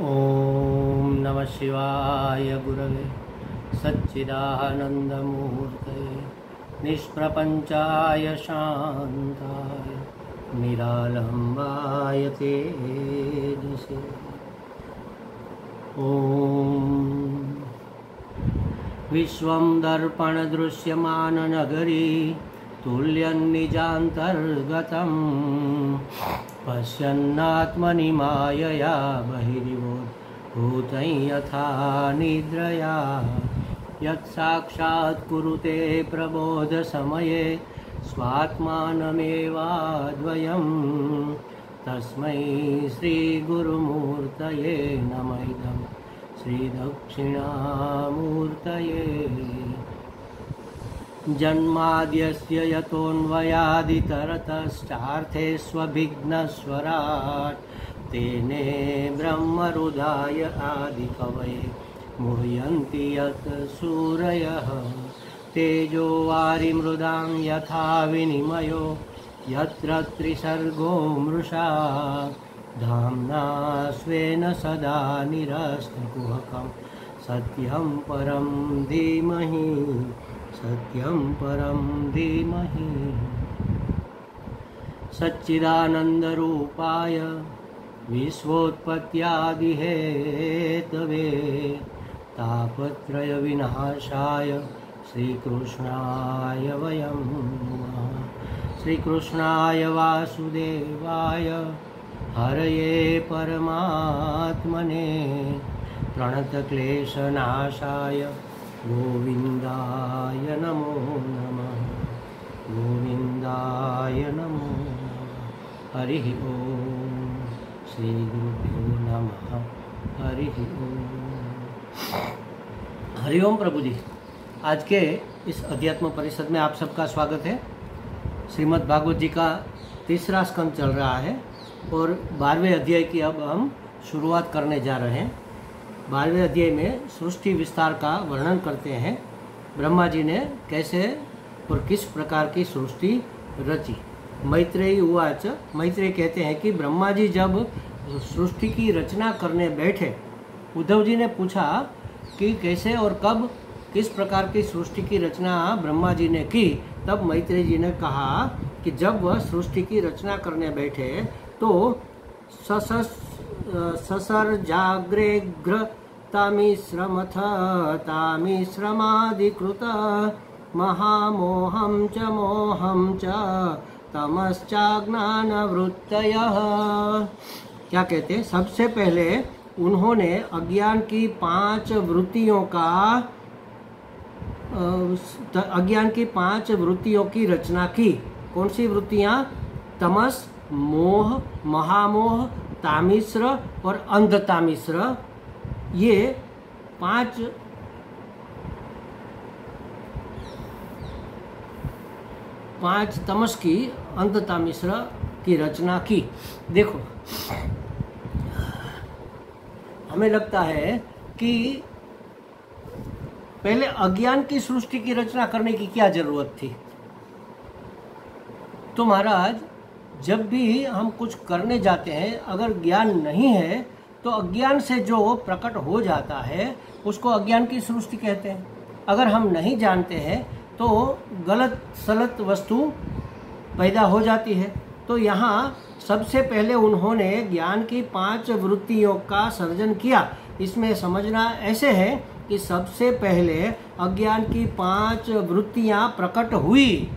ओम नमः शिवाय गुरवे सच्चिदानन्दमूर्तये निष्प्रपञ्चाय शान्ताय निरालम्बाय तेजसे। ओम विश्वं दर्पणदृश्यमाननगरी तुल्यन्निजान्तर्गतं पश्यन्नात्मनि मायया बहिर्भूतं यथा निद्रया यत्साक्षात् कुरुते प्रबोधसमये स्वात्मानमेवाद्वयं तस्मै श्रीगुरुमूर्तये नमः इदं श्रीदक्षिणामूर्तये। जन्माद्यस्य यतोऽन्वयादितरतश्चार्थेष्वभिघ्नस्वराट् तेने ब्रह्मरुदाय आदिकवये मुह्यन्ति यत् सूरयः तेजो वारिमृदां यथा विनिमयो यत्र त्रिसर्गो मृषा धाम्ना स्वेन सदा निरस्तकुहकं सत्यं परं धीमहि सत्यं परं धीमहि। सच्चिदानन्दरूपाय विश्वोत्पत्त्यादिहेतवे तापत्रयविनाशाय श्रीकृष्णाय वयं नमः। श्रीकृष्णाय वासुदेवाय हरये परमात्मने प्रणतक्लेशनाशाय गोविन्दाय नमो नमः गोविन्दाय नमो नमः। हरिः ओम श्रीगुरुभ्यो नमः। हरिः ओम। हरिओम प्रभु जी। आज के इस अध्यात्म परिषद में आप सबका स्वागत है। श्रीमद् भागवत जी का तीसरा स्कंद चल रहा है और 12वें अध्याय की अब हम शुरुआत करने जा रहे हैं। 12वें अध्याय में सृष्टि विस्तार का वर्णन करते हैं। ब्रह्मा जी ने कैसे और किस प्रकार की सृष्टि रची। मैत्रेयी उवाच। मैत्रेयी कहते हैं कि ब्रह्मा जी जब सृष्टि की रचना करने बैठे, उद्धव जी ने पूछा कि कैसे और कब किस प्रकार की सृष्टि की रचना ब्रह्मा जी ने की। तब मैत्रेयी जी ने कहा कि जब वह सृष्टि की रचना करने बैठे तो ससर्जाग्रेघ्र तामिश्रमथ तामिश्रमादिकृत महामोहं च मोहं च तमश्चाज्ञानवृत्तयः। क्या कहते हैं? सबसे पहले उन्होंने अज्ञान की 5 वृत्तियों की रचना की। कौन सी वृत्तियाँ? तमस, मोह, महामोह, तामिश्र और अंधतामिश्र। ये 5 तमस की अंधतामिश्र की रचना की। देखो, हमें लगता है कि पहले अज्ञान की सृष्टि की रचना करने की क्या जरूरत थी। तो महाराज, जब भी हम कुछ करने जाते हैं, अगर ज्ञान नहीं है तो अज्ञान से जो प्रकट हो जाता है उसको अज्ञान की सृष्टि कहते हैं। अगर हम नहीं जानते हैं तो गलत सलत वस्तु पैदा हो जाती है। तो यहाँ सबसे पहले उन्होंने ज्ञान की 5 वृत्तियों का सर्जन किया। इसमें समझना ऐसे है कि सबसे पहले अज्ञान की 5 वृत्तियाँ प्रकट हुई।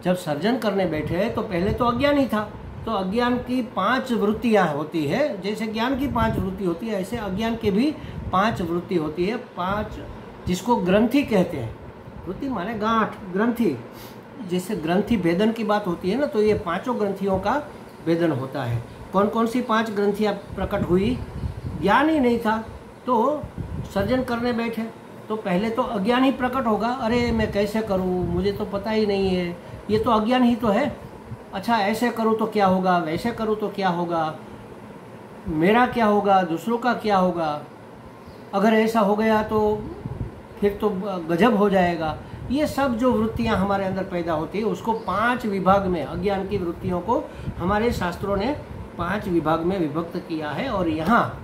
जब सर्जन करने बैठे तो पहले तो अज्ञान ही था। तो अज्ञान की 5 वृत्तियाँ होती है। जैसे ज्ञान की 5 वृत्ति होती है, ऐसे अज्ञान की भी 5 वृत्ति होती है। 5, जिसको ग्रंथि कहते हैं। वृत्ति माने गांठ, ग्रंथि। जैसे ग्रंथि भेदन की बात होती है ना, तो ये 5 ग्रंथियों का भेदन होता है। कौन कौन सी 5 ग्रंथियाँ प्रकट हुई? ज्ञान ही नहीं था तो सर्जन करने बैठे तो पहले तो अज्ञान ही प्रकट होगा। अरे मैं कैसे करूँ, मुझे तो पता ही नहीं है, ये तो अज्ञान ही तो है। अच्छा, ऐसे करूँ तो क्या होगा, वैसे करूँ तो क्या होगा, मेरा क्या होगा, दूसरों का क्या होगा, अगर ऐसा हो गया तो फिर तो गजब हो जाएगा। ये सब जो वृत्तियां हमारे अंदर पैदा होती है उसको 5 विभाग में, अज्ञान की वृत्तियों को हमारे शास्त्रों ने 5 विभाग में विभक्त किया है। और यहाँ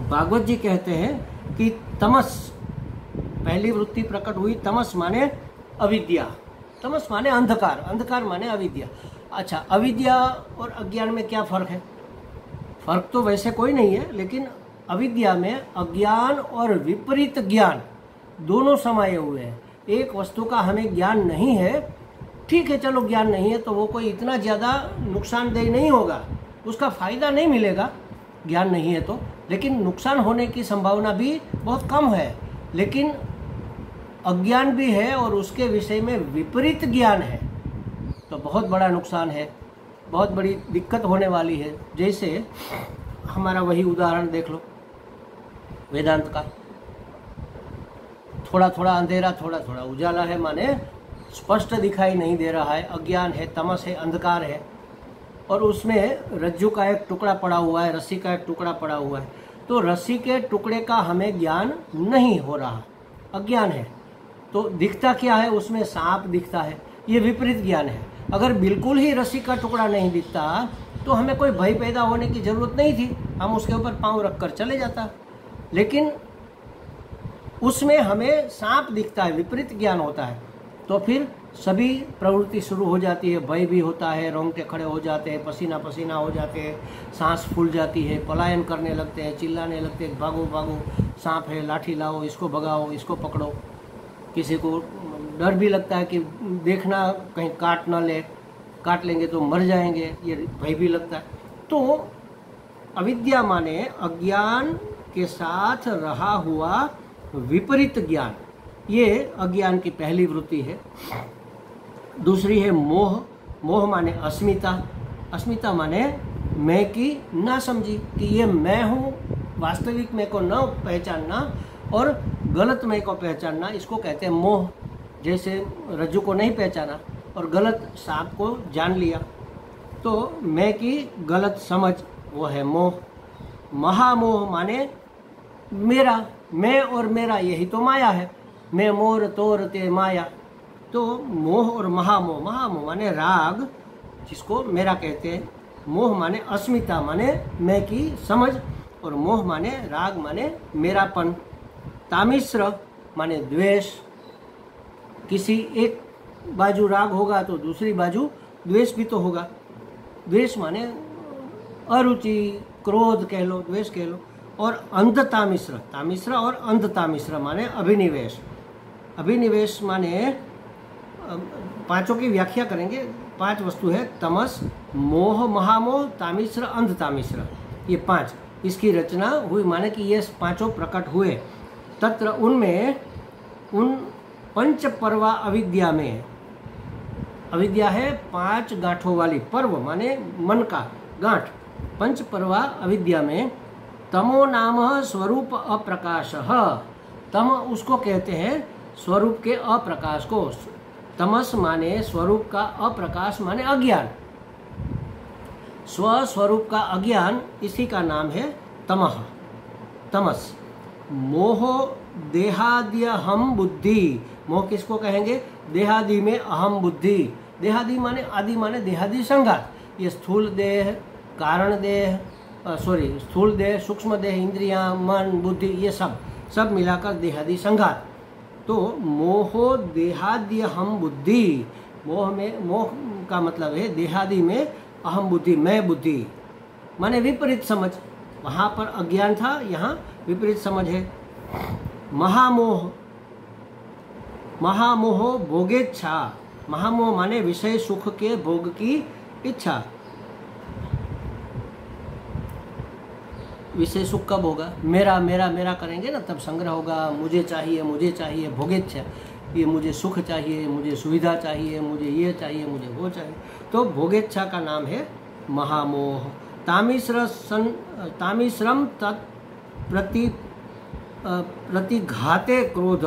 भागवत जी कहते हैं कि तमस, पहली वृत्ति प्रकट हुई, तमस माने अविद्या, तमस माने अंधकार, अंधकार माने अविद्या। अच्छा, अविद्या और अज्ञान में क्या फर्क है? फर्क तो वैसे कोई नहीं है, लेकिन अविद्या में अज्ञान और विपरीत ज्ञान दोनों समाये हुए हैं। एक वस्तु का हमें ज्ञान नहीं है, ठीक है, चलो ज्ञान नहीं है तो वो कोई इतना ज़्यादा नुकसानदेह नहीं होगा, उसका फायदा नहीं मिलेगा ज्ञान नहीं है तो, लेकिन नुकसान होने की संभावना भी बहुत कम है। लेकिन अज्ञान भी है और उसके विषय में विपरीत ज्ञान है तो बहुत बड़ा नुकसान है, बहुत बड़ी दिक्कत होने वाली है। जैसे हमारा वही उदाहरण देख लो वेदांत का, थोड़ा थोड़ा अंधेरा थोड़ा थोड़ा उजाला है, माने स्पष्ट दिखाई नहीं दे रहा है, अज्ञान है, तमस है, अंधकार है, और उसमें रज्जु का एक टुकड़ा पड़ा हुआ है, रस्सी का एक टुकड़ा पड़ा हुआ है, तो रस्सी के टुकड़े का हमें ज्ञान नहीं हो रहा, अज्ञान है। तो दिखता क्या है? उसमें सांप दिखता है, ये विपरीत ज्ञान है। अगर बिल्कुल ही रस्सी का टुकड़ा नहीं दिखता तो हमें कोई भय पैदा होने की जरूरत नहीं थी, हम उसके ऊपर पांव रखकर चले जाता। लेकिन उसमें हमें सांप दिखता है, विपरीत ज्ञान होता है, तो फिर सभी प्रवृत्ति शुरू हो जाती है, भय भी होता है, रोंगटे खड़े हो जाते हैं, पसीना पसीना हो जाते हैं, सांस फूल जाती है, पलायन करने लगते हैं, चिल्लाने लगते हैं, भागो भागो, सांप है, लाठी लाओ, इसको भगाओ, इसको पकड़ो। किसी को डर भी लगता है कि देखना कहीं काट ना ले, काट लेंगे तो मर जाएंगे, ये भय भी लगता है। तो अविद्या माने अज्ञान के साथ रहा हुआ विपरीत ज्ञान, ये अज्ञान की पहली वृत्ति है। दूसरी है मोह, मोह माने अस्मिता, अस्मिता माने मैं की ना समझी, कि ये मैं हूँ, वास्तविक मैं को न पहचानना और गलत मैं को पहचानना, इसको कहते हैं मोह। जैसे रज्जु को नहीं पहचाना और गलत सांप को जान लिया, तो मैं की गलत समझ, वो है मोह। महामोह माने मेरा, मैं और मेरा, यही तो माया है, मैं मोर तोर ते माया। तो मोह और महामोह, महामोह माने राग, जिसको मेरा कहते हैं, मोह माने अस्मिता माने मैं की समझ, और मोह माने राग माने मेरापन। तामिश्र माने द्वेष, किसी एक बाजू राग होगा तो दूसरी बाजू द्वेष भी तो होगा। द्वेष माने अरुचि, क्रोध कह लो, द्वेष कह लो। और अंधतामिश्र, तामिश्र और अंधतामिश्र माने अभिनिवेश। अभिनिवेश माने पांचों की व्याख्या करेंगे, 5 वस्तु है, तमस, मोह, महामोह, तामिश्र, अंधतामिश्र, ये 5, इसकी रचना हुई, माने कि ये 5 प्रकट हुए। तत्र उनमें, उन पंच पर्वा अविद्या में, अविद्या है 5 गांठों वाली, पर्व माने मन का गांठ, पंच पर्वा अविद्या में तमो नाम स्वरूप अप्रकाश, तम उसको कहते हैं स्वरूप के अप्रकाश को। तमस माने स्वरूप का, अप्रकाश माने अज्ञान, स्वस्वरूप का अज्ञान, इसी का नाम है तमः, तमस। मोह देहादि अहम बुद्धि, मोह किसको कहेंगे? देहादि में अहम बुद्धि, देहादि माने आदि माने देहादि संघात, ये स्थूल देह, कारण देह, स्थूल देह, सूक्ष्म देह, इंद्रियां, मन, बुद्धि, ये सब मिलाकर देहादि संघात। तो मोहो देहादि अहम बुद्धि, मोह में, मोह का मतलब है देहादि में अहम बुद्धि, मैं बुद्धि, माने विपरीत समझ। वहां पर अज्ञान था, यहाँ विपरीत समझ है। महामोह, महामोह भोगेच्छा, महामोह माने विषय सुख के भोग की इच्छा। विषय सुख कब होगा? मेरा मेरा मेरा करेंगे ना, तब संग्रह होगा। मुझे चाहिए, भोगेच्छा, ये मुझे सुख चाहिए, मुझे सुविधा चाहिए, मुझे ये चाहिए, मुझे वो चाहिए, तो भोगेच्छा का नाम है महामोह। तामिश्रम प्रतिघाते क्रोध,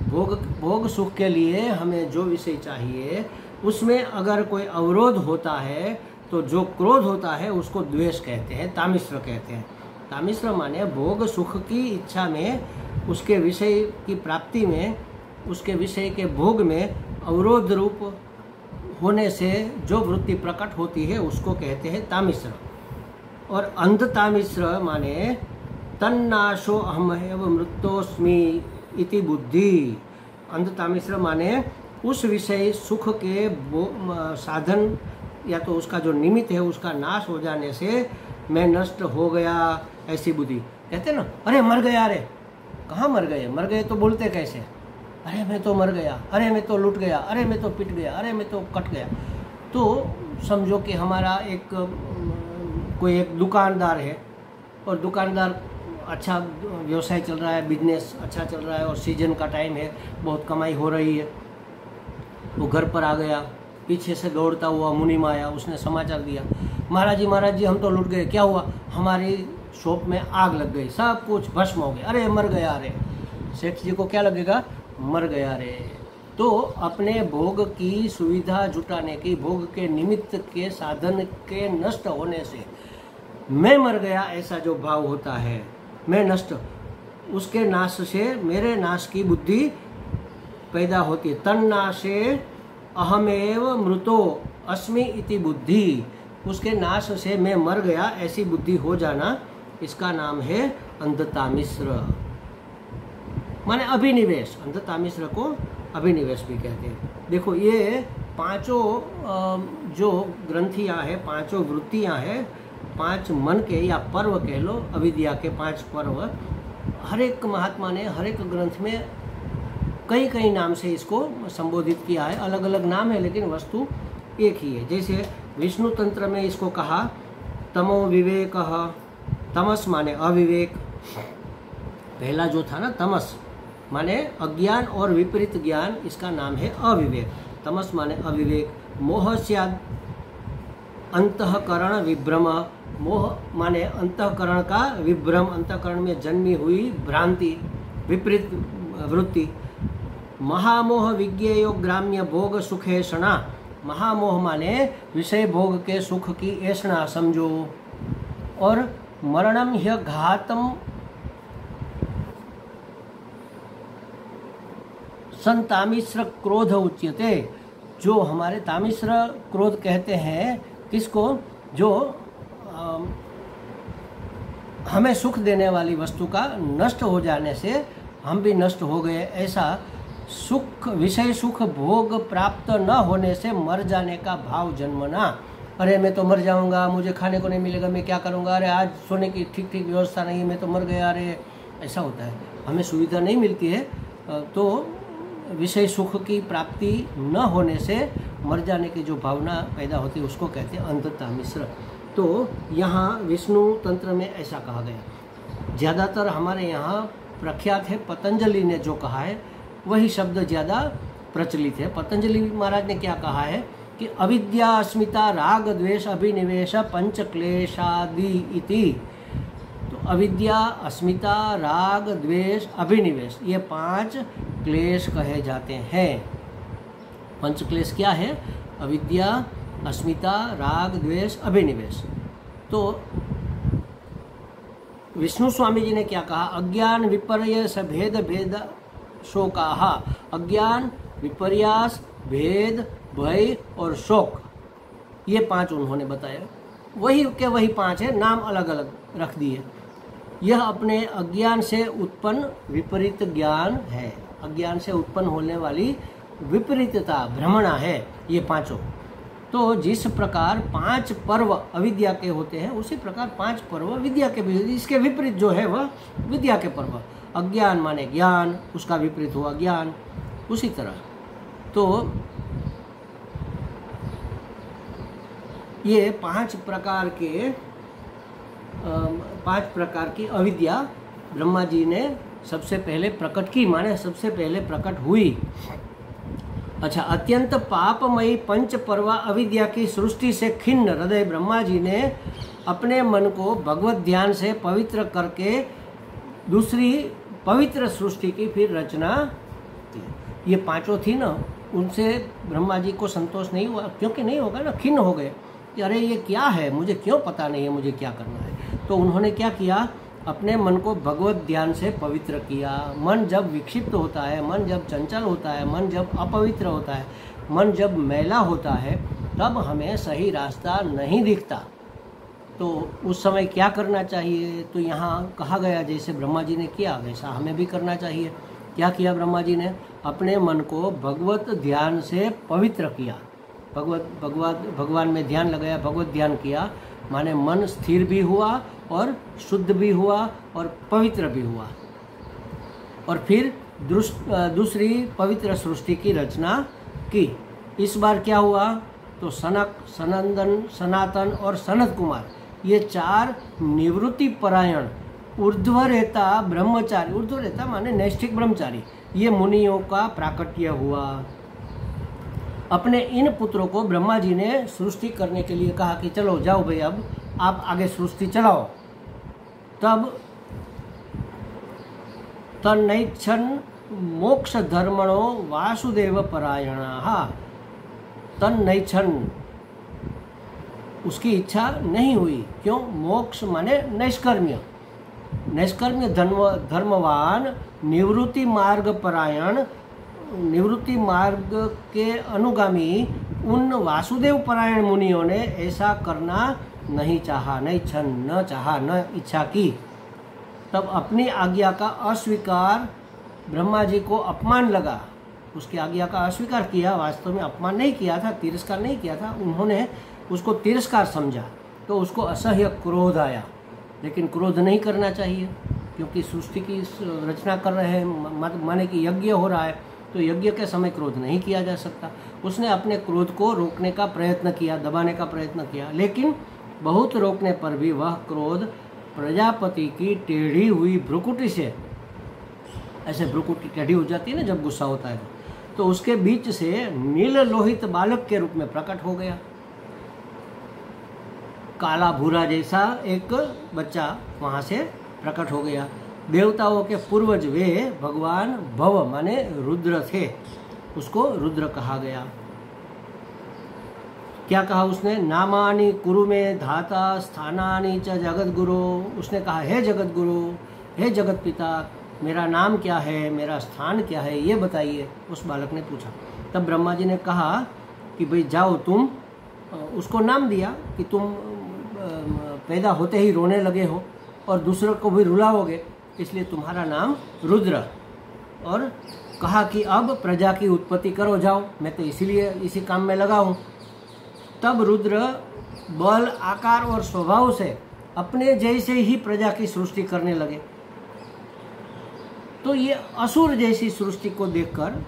भोग सुख के लिए हमें जो विषय चाहिए उसमें अगर कोई अवरोध होता है तो जो क्रोध होता है उसको द्वेष कहते हैं, तामिश्र कहते हैं। तामिश्र माने भोग सुख की इच्छा में, उसके विषय की प्राप्ति में, उसके विषय के भोग में अवरोध रूप होने से जो वृत्ति प्रकट होती है उसको कहते हैं तामिश्र। और अंधतामिश्र माने तन्नाशो अहमेव मृत्योस्मि इति बुद्धि। अंधतामिश्र माने उस विषय सुख के साधन या तो उसका जो निमित्त है उसका नाश हो जाने से मैं नष्ट हो गया, ऐसी बुद्धि। कहते ना, अरे मर गया, अरे कहाँ मर गए, मर गए तो बोलते कैसे, अरे मैं तो मर गया, अरे मैं तो लुट गया, अरे मैं तो पिट गया, अरे मैं तो कट गया। तो समझो कि हमारा कोई एक दुकानदार है और दुकानदार अच्छा व्यवसाय चल रहा है, बिजनेस अच्छा चल रहा है और सीजन का टाइम है, बहुत कमाई हो रही है। वो घर पर आ गया, पीछे से दौड़ता हुआ मुनीम आया, उसने समाचार दिया, महाराज जी हम तो लुट गए। क्या हुआ? हमारी शॉप में आग लग गई, सब कुछ भस्म हो गया, अरे मर गया रे। सेठ जी को क्या लगेगा? मर गया रे। तो अपने भोग की सुविधा जुटाने की, भोग के निमित्त के साधन के नष्ट होने से मैं मर गया ऐसा जो भाव होता है, मैं नष्ट, उसके नाश से मेरे नाश की बुद्धि पैदा होती है। तन्नाशे अहमेव मृतो अस्मि इति बुद्धि, उसके नाश से मैं मर गया ऐसी बुद्धि हो जाना, इसका नाम है अंधतामिश्र, माने अभिनिवेश। अंधतामिश्र को अभिनिवेश भी कहते हैं। देखो ये पांचों जो ग्रंथियां हैं, पांचों वृत्तियां हैं, 5 मन के या पर्व कह लो, अविद्या के 5 पर्व, हर एक महात्मा ने हर एक ग्रंथ में कई नाम से इसको संबोधित किया है। अलग अलग नाम है लेकिन वस्तु एक ही है। जैसे विष्णु तंत्र में इसको कहा तमो विवेक, तमस माने अविवेक। पहला जो था ना तमस माने अज्ञान और विपरीत ज्ञान, इसका नाम है अविवेक। तमस माने अविवेक। मोह स्याद अंतःकरण विभ्रम, मोह माने अंतःकरण का विभ्रम, अंतःकरण में जन्मी हुई भ्रांति, विपरीत वृत्ति। महामोह विज्ञेयो ग्राम्य भोग सुखेषणा, महामोह माने विषय भोग के सुख की ऐषणा समझो। और मरणम ह्य घातम संतामिश्र क्रोध उच्यते, जो हमारे तामिश्र क्रोध कहते हैं किसको? जो हमें सुख देने वाली वस्तु का नष्ट हो जाने से हम भी नष्ट हो गए, ऐसा सुख, विषय सुख भोग प्राप्त न होने से मर जाने का भाव जन्मना। अरे मैं तो मर जाऊंगा, मुझे खाने को नहीं मिलेगा, मैं क्या करूंगा, अरे आज सोने की ठीक व्यवस्था नहीं है, मैं तो मर गया, अरे ऐसा होता है। हमें सुविधा नहीं मिलती है तो विषय सुख की प्राप्ति न होने से मर जाने की जो भावना पैदा होती है उसको कहते हैं अंधतामिश्र। तो यहाँ विष्णु तंत्र में ऐसा कहा गया। ज़्यादातर हमारे यहाँ प्रख्यात है, पतंजलि ने जो कहा है वही शब्द ज़्यादा प्रचलित है। पतंजलि महाराज ने क्या कहा है कि अविद्या अस्मिता राग द्वेष अभिनिवेश पंच क्लेशादि इति। तो अविद्या, अस्मिता, राग, द्वेष, अभिनिवेश, ये 5 क्लेश कहे जाते हैं। पंच क्लेश क्या है? अविद्या, अस्मिता, राग, द्वेष, अभिनिवेश। तो विष्णु स्वामी जी ने क्या कहा? अज्ञान विपर्यस भेद भेद शोकाहा, अज्ञान, विपर्यास, भेद, भय और शोक, ये 5 उन्होंने बताया। वही के वही 5 है, नाम अलग अलग रख दिए। यह अपने अज्ञान से उत्पन्न विपरीत ज्ञान है, अज्ञान से उत्पन्न होने वाली विपरीतता, भ्रमणा है ये 5। तो जिस प्रकार 5 पर्व अविद्या के होते हैं उसी प्रकार 5 पर्व विद्या के भी, इसके विपरीत जो है वह विद्या के पर्व। अज्ञान माने ज्ञान, उसका विपरीत हुआ ज्ञान। उसी तरह तो ये 5 प्रकार की अविद्या ब्रह्मा जी ने सबसे पहले प्रकट की, माने सबसे पहले प्रकट हुई। अच्छा, अत्यंत पापमयी 5 पर्वा अविद्या की सृष्टि से खिन्न हृदय ब्रह्मा जी ने अपने मन को भगवत ध्यान से पवित्र करके दूसरी पवित्र सृष्टि की फिर रचना की। ये 5 थी ना, उनसे ब्रह्मा जी को संतोष नहीं हुआ, क्योंकि नहीं होगा ना, खिन्न हो गए कि अरे ये क्या है, मुझे क्यों पता नहीं है मुझे क्या करना है। तो उन्होंने क्या किया? अपने मन को भगवत ध्यान से पवित्र किया। मन जब विक्षिप्त होता है, मन जब चंचल होता है, मन जब अपवित्र होता है, मन जब मैला होता है, तब हमें सही रास्ता नहीं दिखता। तो उस समय क्या करना चाहिए? तो यहाँ कहा गया जैसे ब्रह्मा जी ने किया वैसा हमें भी करना चाहिए। क्या किया ब्रह्मा जी ने? अपने मन को भगवत ध्यान से पवित्र किया। भगवान में ध्यान लगाया, भगवत ध्यान किया, माने मन स्थिर भी हुआ और शुद्ध भी हुआ और पवित्र भी हुआ। और फिर दूसरी पवित्र सृष्टि की रचना की। इस बार क्या हुआ? तो सनक, सनंदन, सनातन और सनत कुमार, ये 4 निवृत्ति परायण ऊर्ध्वरेता ब्रह्मचारी, ऊर्ध्वरेता माने नैष्ठिक ब्रह्मचारी, ये मुनियों का प्राकट्य हुआ। अपने इन पुत्रों को ब्रह्मा जी ने सृष्टि करने के लिए कहा कि चलो जाओ भाई, अब आप आगे सृष्टि चलाओ। तब तन्नैच्छन् मोक्ष धर्मणो वासुदेव परायणा, तन्नैच्छन्, उसकी इच्छा नहीं हुई। क्यों? मोक्ष माने नैष्कर्म्य, नैष्कर्म्य धर्मवान, निवृत्ति मार्ग परायण, निवृत्ति मार्ग के अनुगामी उन वासुदेव परायण मुनियों ने ऐसा करना नहीं चाहा, नहीं छन, न चाहा, न इच्छा की। तब अपनी आज्ञा का अस्वीकार, ब्रह्मा जी को अपमान लगा, उसकी आज्ञा का अस्वीकार किया। वास्तव में अपमान नहीं किया था, तिरस्कार नहीं किया था, उन्होंने उसको तिरस्कार समझा, तो उसको असह्य क्रोध आया। लेकिन क्रोध नहीं करना चाहिए, क्योंकि सृष्टि की रचना कर रहे हैं, माने कि यज्ञ हो रहा है, तो यज्ञ के समय क्रोध नहीं किया जा सकता। उसने अपने क्रोध को रोकने का प्रयत्न किया, दबाने का प्रयत्न किया, लेकिन बहुत रोकने पर भी वह क्रोध प्रजापति की टेढ़ी हुई भ्रुकुटी से, ऐसे भ्रुकुटी टेढ़ी हो जाती है ना जब गुस्सा होता है, तो उसके बीच से नील लोहित बालक के रूप में प्रकट हो गया। काला भूरा जैसा एक बच्चा वहाँ से प्रकट हो गया। देवताओं के पूर्वज वे भगवान भव माने रुद्र थे, उसको रुद्र कहा गया। क्या कहा उसने? नामानि कुरु में धाता स्थानानि च जगत गुरु। उसने कहा हे जगत गुरु, हे जगत पिता, मेरा नाम क्या है, मेरा स्थान क्या है, ये बताइए। उस बालक ने पूछा। तब ब्रह्मा जी ने कहा कि भाई जाओ तुम, उसको नाम दिया कि तुम पैदा होते ही रोने लगे हो और दूसरों को भी रुलाओगे, इसलिए तुम्हारा नाम रुद्र। और कहा कि अब प्रजा की उत्पत्ति करो, जाओ, मैं तो इसीलिए इसी काम में लगा हूँ। तब रुद्र बल, आकार और स्वभाव से अपने जैसे ही प्रजा की सृष्टि करने लगे। तो ये असुर जैसी सृष्टि को देखकर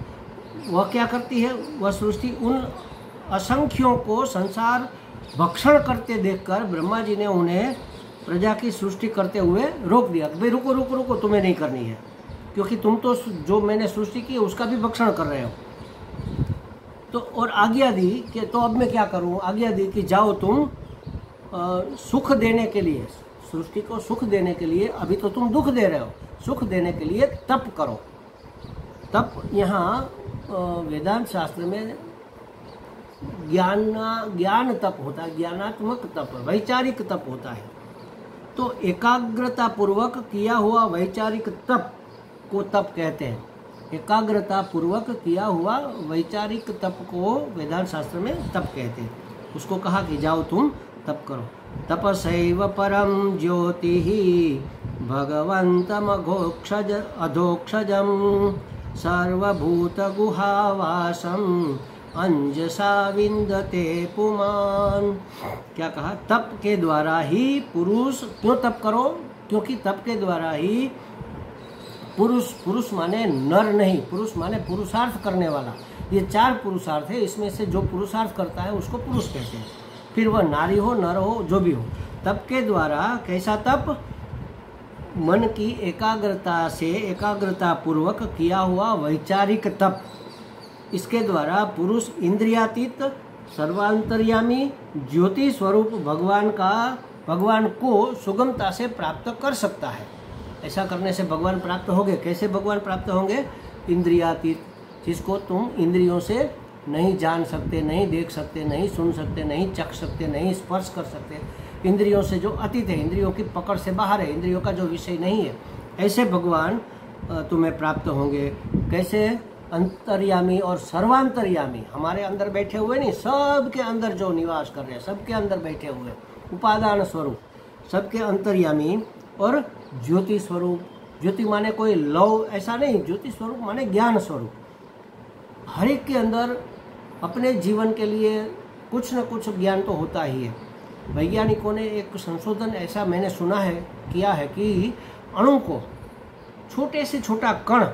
वह क्या करती है? वह सृष्टि उन असंख्यों को संसार भक्षण करते देखकर ब्रह्मा जी ने उन्हें प्रजा की सृष्टि करते हुए रोक दिया। भाई रुको रुको रुको, तुम्हें नहीं करनी है, क्योंकि तुम तो जो मैंने सृष्टि की उसका भी भक्षण कर रहे हो। तो और आज्ञा दी कि तो अब मैं क्या करूं? आज्ञा दी कि जाओ तुम सुख देने के लिए, सृष्टि को सुख देने के लिए, अभी तो तुम दुख दे रहे हो, सुख देने के लिए तप करो। तप यहाँ वेदांत शास्त्र में ज्ञान तप होता है, ज्ञानात्मक तप, वैचारिक तप होता है। तो एकाग्रता पूर्वक किया हुआ वैचारिक तप को तप कहते हैं। एकाग्रता पूर्वक किया हुआ वैचारिक तप को वेदांत शास्त्र में तप कहते हैं। उसको कहा कि जाओ तुम तप करो। तपसैव परम ज्योति भगवंतम अधोक्षजम सर्वभूत गुहावासम अंजसा विंदते पुमान। क्या कहा? तप के द्वारा ही पुरुष, क्यों तप करो? क्योंकि तप के द्वारा ही पुरुष, पुरुष माने नर नहीं, पुरुष माने पुरुषार्थ करने वाला। ये 4 पुरुषार्थ है, इसमें से जो पुरुषार्थ करता है उसको पुरुष कहते हैं। फिर वह नारी हो, नर हो, जो भी हो। तप के द्वारा, कैसा तप? मन की एकाग्रता से, एकाग्रता पूर्वक किया हुआ वैचारिक तप। इसके द्वारा पुरुष इंद्रियातीत, सर्वांतर्यामी, ज्योति स्वरूप भगवान को सुगमता से प्राप्त कर सकता है। ऐसा करने से भगवान प्राप्त होंगे। कैसे भगवान प्राप्त होंगे? इंद्रियातीत, जिसको तुम इंद्रियों से नहीं जान सकते, नहीं देख सकते, नहीं सुन सकते, नहीं चख सकते, नहीं स्पर्श कर सकते, इंद्रियों से जो अतीत है, इंद्रियों की पकड़ से बाहर है, इंद्रियों का जो विषय नहीं है, ऐसे भगवान तुम्हें प्राप्त होंगे। कैसे? अंतर्यामी और सर्वांतर्यामी, हमारे अंदर बैठे हुए नहीं, सबके अंदर जो निवास कर रहे हैं, सबके अंदर बैठे हुए, उपादान स्वरूप। सबके अंतर्यामी और ज्योति स्वरूप। ज्योति माने कोई लव ऐसा नहीं, ज्योति स्वरूप माने ज्ञान स्वरूप। हर एक के अंदर अपने जीवन के लिए कुछ न कुछ ज्ञान तो होता ही है। वैज्ञानिकों ने एक संशोधन ऐसा मैंने सुना है किया है कि अणु को, छोटे से छोटा कण,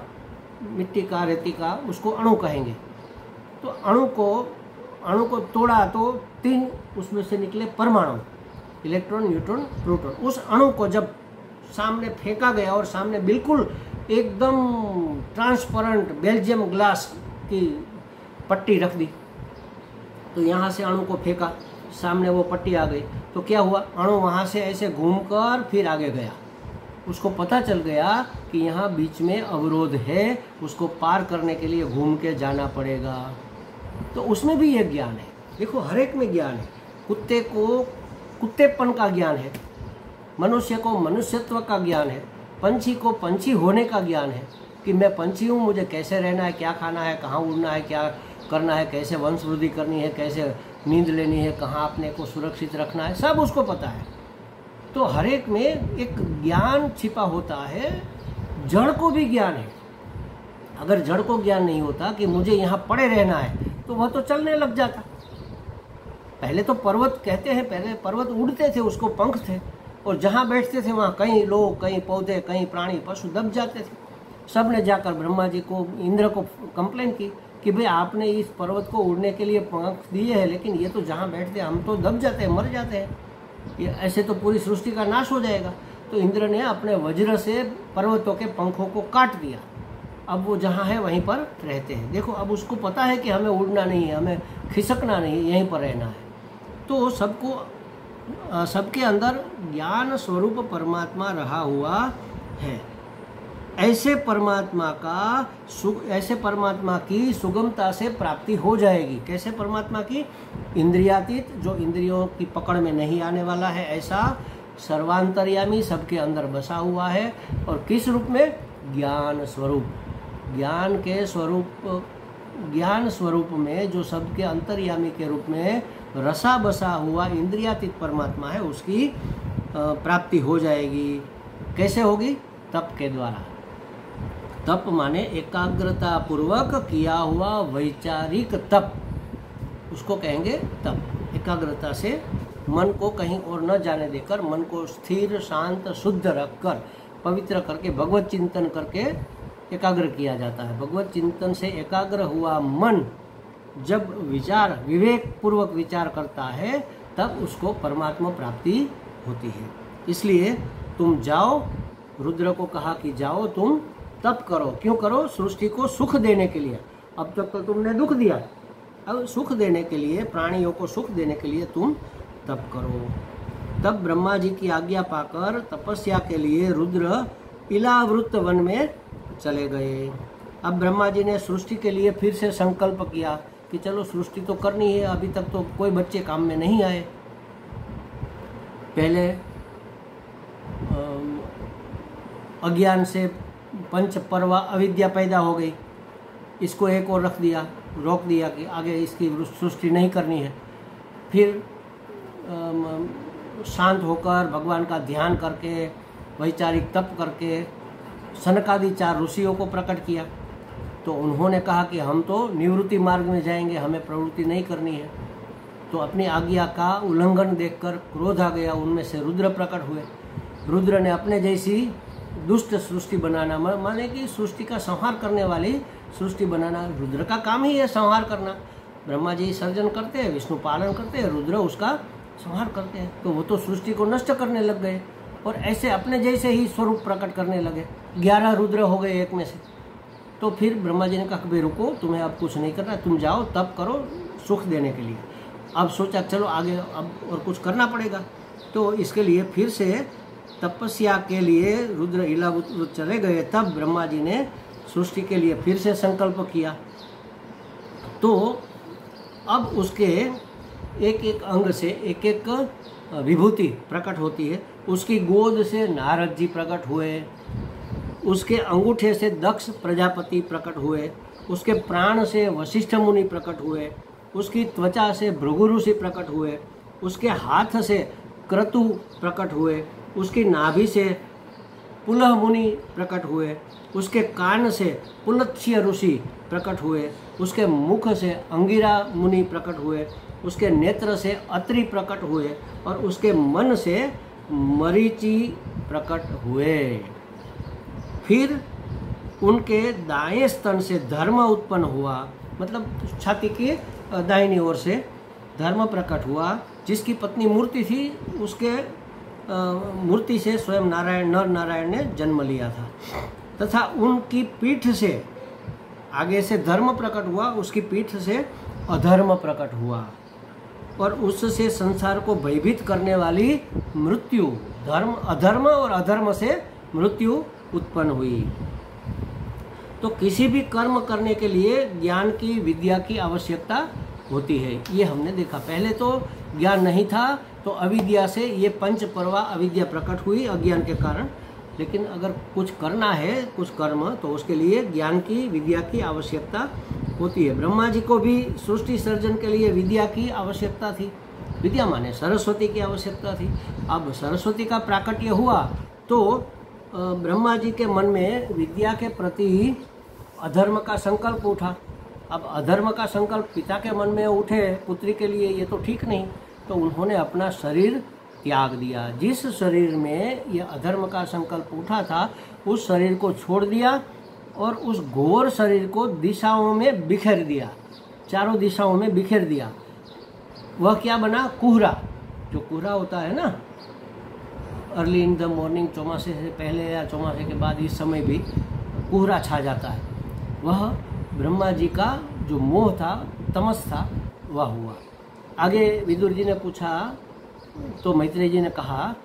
मिट्टी का, रेती का, उसको अणु कहेंगे। तो अणु को तोड़ा तो 3 उसमें से निकले परमाणु, इलेक्ट्रॉन, न्यूट्रॉन, प्रोटॉन। उस अणु को जब सामने फेंका गया और सामने बिल्कुल एकदम ट्रांसपेरेंट बेल्जियम ग्लास की पट्टी रख दी, तो यहाँ से अणु को फेंका, सामने वो पट्टी आ गई, तो क्या हुआ, अणु वहाँ से ऐसे घूमकर फिर आगे गया। उसको पता चल गया कि यहाँ बीच में अवरोध है, उसको पार करने के लिए घूम के जाना पड़ेगा। तो उसमें भी ये ज्ञान है। देखो, हर एक में ज्ञान है। कुत्ते को कुत्तेपन का ज्ञान है, मनुष्य को मनुष्यत्व का ज्ञान है, पंछी को पंछी होने का ज्ञान है कि मैं पंछी हूँ, मुझे कैसे रहना है, क्या खाना है, कहाँ उड़ना है, क्या करना है, कैसे वंश वृद्धि करनी है, कैसे नींद लेनी है, कहाँ अपने को सुरक्षित रखना है, सब उसको पता है। तो हर एक में एक ज्ञान छिपा होता है। जड़ को भी ज्ञान है। अगर जड़ को ज्ञान नहीं होता कि मुझे यहाँ पड़े रहना है, तो वह तो चलने लग जाता। पहले तो पर्वत कहते हैं, पहले पर्वत उड़ते थे, उसको पंख थे, और जहाँ बैठते थे वहाँ कई लोग, कई पौधे, कई प्राणी, पशु दब जाते थे। सब ने जाकर ब्रह्मा जी को, इंद्र को कंप्लेन की कि भाई आपने इस पर्वत को उड़ने के लिए पंख दिए हैं, लेकिन ये तो जहाँ बैठते हैं हम तो दब जाते हैं, मर जाते हैं, ये ऐसे तो पूरी सृष्टि का नाश हो जाएगा। तो इंद्र ने अपने वज्र से पर्वतों के पंखों को काट दिया। अब वो जहाँ है वहीं पर रहते हैं। देखो, अब उसको पता है कि हमें उड़ना नहीं है, हमें खिसकना नहीं है, यहीं पर रहना है। तो सबके अंदर ज्ञान स्वरूप परमात्मा रहा हुआ है। ऐसे परमात्मा की सुगमता से प्राप्ति हो जाएगी। कैसे परमात्मा की? इंद्रियातीत, जो इंद्रियों की पकड़ में नहीं आने वाला है, ऐसा सर्वांतर्यामी, सबके अंदर बसा हुआ है। और किस रूप में? ज्ञान स्वरूप। ज्ञान स्वरूप में जो सबके अंतर्यामी के रूप में रसा बसा हुआ इंद्रियातीत परमात्मा है, उसकी प्राप्ति हो जाएगी। कैसे होगी? तप के द्वारा। तप माने एकाग्रता पूर्वक किया हुआ वैचारिक तप, उसको कहेंगे तप। एकाग्रता से मन को कहीं और न जाने देकर, मन को स्थिर, शांत, शुद्ध रखकर, पवित्र करके, भगवत चिंतन करके एकाग्र किया जाता है। भगवत चिंतन से एकाग्र हुआ मन जब विवेक पूर्वक विचार करता है, तब उसको परमात्मा प्राप्ति होती है। इसलिए तुम जाओ, रुद्र को कहा कि जाओ तुम तप करो। क्यों करो? सृष्टि को सुख देने के लिए। अब तक तो तुमने दुख दिया, अब सुख देने के लिए, प्राणियों को सुख देने के लिए तुम तप करो। तब ब्रह्मा जी की आज्ञा पाकर तपस्या के लिए रुद्र इलावृत वन में चले गए। अब ब्रह्मा जी ने सृष्टि के लिए फिर से संकल्प किया कि चलो सृष्टि तो करनी है। अभी तक तो कोई बच्चे काम में नहीं आए। पहले अज्ञान से पंच पर्वा अविद्या पैदा हो गई, इसको एक और रोक दिया कि आगे इसकी सृष्टि नहीं करनी है। फिर शांत होकर भगवान का ध्यान करके, वैचारिक तप करके सनकादि 4 ऋषियों को प्रकट किया। तो उन्होंने कहा कि हम तो निवृत्ति मार्ग में जाएंगे, हमें प्रवृत्ति नहीं करनी है। तो अपनी आज्ञा का उल्लंघन देखकर क्रोध आ गया, उनमें से रुद्र प्रकट हुए। रुद्र ने अपने जैसी दुष्ट सृष्टि बनाना, माने कि सृष्टि का संहार करने वाली सृष्टि बनाना, रुद्र का काम ही है संहार करना। ब्रह्मा जी सर्जन करते हैं, विष्णु पालन करते हैं, रुद्र उसका संहार करते हैं। तो वो तो सृष्टि को नष्ट करने लग गए और ऐसे अपने जैसे ही स्वरूप प्रकट करने लगे। 11 रुद्र हो गए एक में से। तो फिर ब्रह्मा जी ने कहा कि रुको, तुम्हें अब कुछ नहीं करना, तुम जाओ तप करो सुख देने के लिए। अब सोचा चलो आगे अब और कुछ करना पड़ेगा। तो इसके लिए फिर से तपस्या के लिए रुद्र इलावृत चले गए। तब ब्रह्मा जी ने सृष्टि के लिए फिर से संकल्प किया। तो अब उसके एक एक अंग से एक एक विभूति प्रकट होती है। उसकी गोद से नारद जी प्रकट हुए, उसके अंगूठे से दक्ष प्रजापति प्रकट हुए, उसके प्राण से वशिष्ठ मुनि प्रकट हुए, उसकी त्वचा से भृगु ऋषि प्रकट हुए, उसके हाथ से क्रतु प्रकट हुए, उसकी नाभि से पुलह मुनि प्रकट हुए, उसके कान से पुलत्स्य ऋषि प्रकट हुए, उसके मुख से अंगिरा मुनि प्रकट हुए, उसके नेत्र से अत्रि प्रकट हुए और उसके मन से मरीचि प्रकट हुए। फिर उनके दाएं स्तन से धर्म उत्पन्न हुआ, मतलब छाती की दाहिनी ओर से धर्म प्रकट हुआ, जिसकी पत्नी मूर्ति थी, उसके मूर्ति से स्वयं नर नारायण ने जन्म लिया था। तथा उनकी पीठ से आगे से धर्म प्रकट हुआ, उसकी पीठ से अधर्म प्रकट हुआ और उससे संसार को भयभीत करने वाली मृत्यु, धर्म अधर्म और अधर्म से मृत्यु उत्पन्न हुई। तो किसी भी कर्म करने के लिए ज्ञान की, विद्या की आवश्यकता होती है, ये हमने देखा। पहले तो ज्ञान नहीं था, तो अविद्या से ये पंच पर्वा अविद्या प्रकट हुई अज्ञान के कारण। लेकिन अगर कुछ करना है, कुछ कर्म, तो उसके लिए ज्ञान की, विद्या की आवश्यकता होती है। ब्रह्मा जी को भी सृष्टि सर्जन के लिए विद्या की आवश्यकता थी। विद्या माने सरस्वती की आवश्यकता थी। अब सरस्वती का प्राकट्य हुआ तो ब्रह्मा जी के मन में विद्या के प्रति अधर्म का संकल्प उठा। अब अधर्म का संकल्प पिता के मन में उठे पुत्री के लिए, ये तो ठीक नहीं, तो उन्होंने अपना शरीर त्याग दिया। जिस शरीर में यह अधर्म का संकल्प उठा था, उस शरीर को छोड़ दिया और उस घोर शरीर को दिशाओं में बिखेर दिया, चारों दिशाओं में बिखेर दिया। वह क्या बना? कुहरा। जो कुहरा होता है ना, अर्ली इन द मॉर्निंग, चौमासे से पहले या चौमासे के बाद, इस समय भी कुहरा छा जाता है। वह ब्रह्मा जी का जो मोह था, तमस था, वह हुआ। आगे विदुर जी ने पूछा तो मैत्रेय जी ने कहा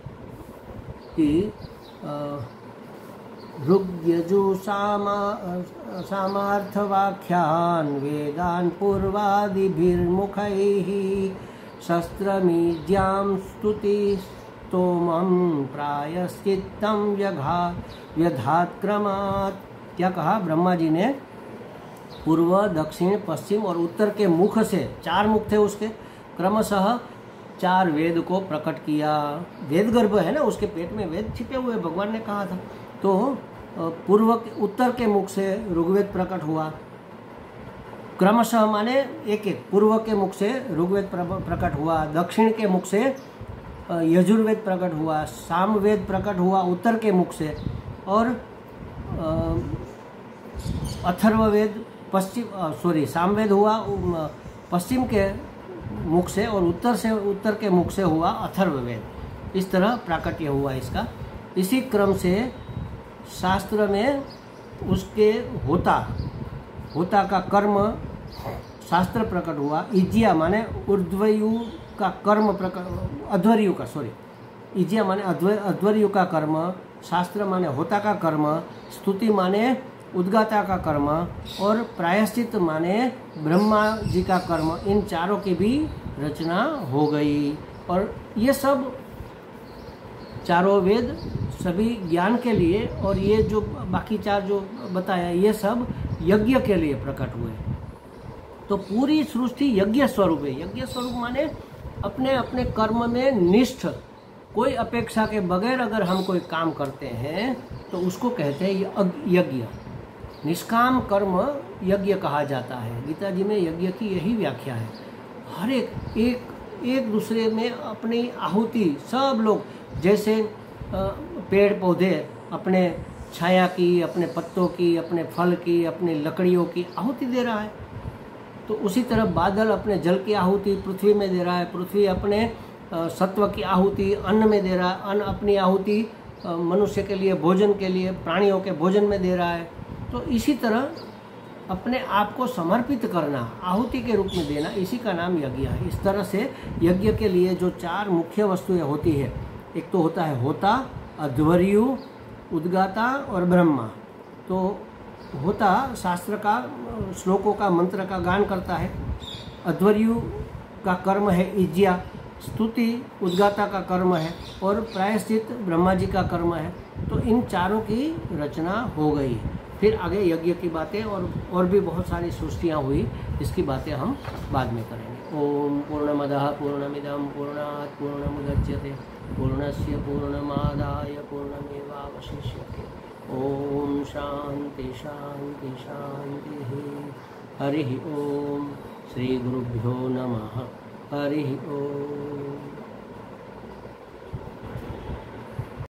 कि ऋग्यजु सामार्थवाख्यान वेदान पूर्वादिभिर्मुखैः शस्त्रमीज्यां स्तुति स्तोमं प्रायश्चित्तं व्यधात्क्रमात्। क्या कहा? ब्रह्मा जी ने पूर्व, दक्षिण, पश्चिम और उत्तर के मुख से, 4 मुख थे उसके, क्रमशः 4 वेद को प्रकट किया। वेद गर्भ है ना, उसके पेट में वेद छिपे हुए, भगवान ने कहा था। तो पूर्व, उत्तर के मुख से ऋग्वेद प्रकट हुआ। क्रमशः माने एक एक, पूर्व के मुख से ऋग्वेद प्रकट हुआ, दक्षिण के मुख से यजुर्वेद प्रकट हुआ, सामवेद प्रकट हुआ उत्तर के मुख से, और अथर्ववेद सामवेद हुआ पश्चिम के मुख से, और उत्तर के मुख से हुआ अथर्ववेद। इस तरह प्राकट्य हुआ इसका। इसी क्रम से शास्त्र में उसके होता का कर्म शास्त्र प्रकट हुआ। इज्जिया माने ऊर्ध्वयु का कर्म प्रकट, अध्वर्यु का, इज्जिया माने अध्वर्यु का कर्म, शास्त्र माने होता का कर्म, स्तुति माने उद्गाता का कर्म, और प्रायश्चित माने ब्रह्मा जी का कर्म। इन चारों की भी रचना हो गई। और ये सब चारों वेद सभी ज्ञान के लिए, और ये जो बाकी 4 जो बताया, ये सब यज्ञ के लिए प्रकट हुए। तो पूरी सृष्टि यज्ञ स्वरूप है। यज्ञ स्वरूप माने अपने अपने कर्म में निष्ठ, कोई अपेक्षा के बगैर अगर हम कोई काम करते हैं तो उसको कहते हैं यज्ञ। निष्काम कर्म यज्ञ कहा जाता है। गीता जी में यज्ञ की यही व्याख्या है। हर एक दूसरे में अपनी आहुति, सब लोग जैसे पेड़ पौधे अपने छाया की, अपने पत्तों की, अपने फल की, अपने लकड़ियों की आहुति दे रहा है, तो उसी तरह बादल अपने जल की आहुति पृथ्वी में दे रहा है, पृथ्वी अपने सत्व की आहुति अन्न में दे रहा है, अन्न अपनी आहुति मनुष्य के लिए, भोजन के लिए, प्राणियों के भोजन में दे रहा है। तो इसी तरह अपने आप को समर्पित करना, आहुति के रूप में देना, इसी का नाम यज्ञ है। इस तरह से यज्ञ के लिए जो 4 मुख्य वस्तुएं होती है, एक तो होता है होता, अध्वर्यु, उद्गाता और ब्रह्मा। तो होता शास्त्र का, श्लोकों का, मंत्र का गान करता है। अध्वर्यु का कर्म है इज्जिया, स्तुति उद्गाता का कर्म है, और प्रायश्चित ब्रह्मा जी का कर्म है। तो इन चारों की रचना हो गई। फिर आगे यज्ञ की बातें और भी बहुत सारी सृष्टियाँ हुई, इसकी बातें हम बाद में करेंगे। ओम पूर्णमदः पूर्णमिदं पूर्णात् पूर्णमुदच्यते पूर्णस्य पूर्णमादाय पूर्णमेवावशिष्यते। ओम शांति शांति शांति। हरि ओम। श्री गुरुभ्यो नमः। हरि ओम।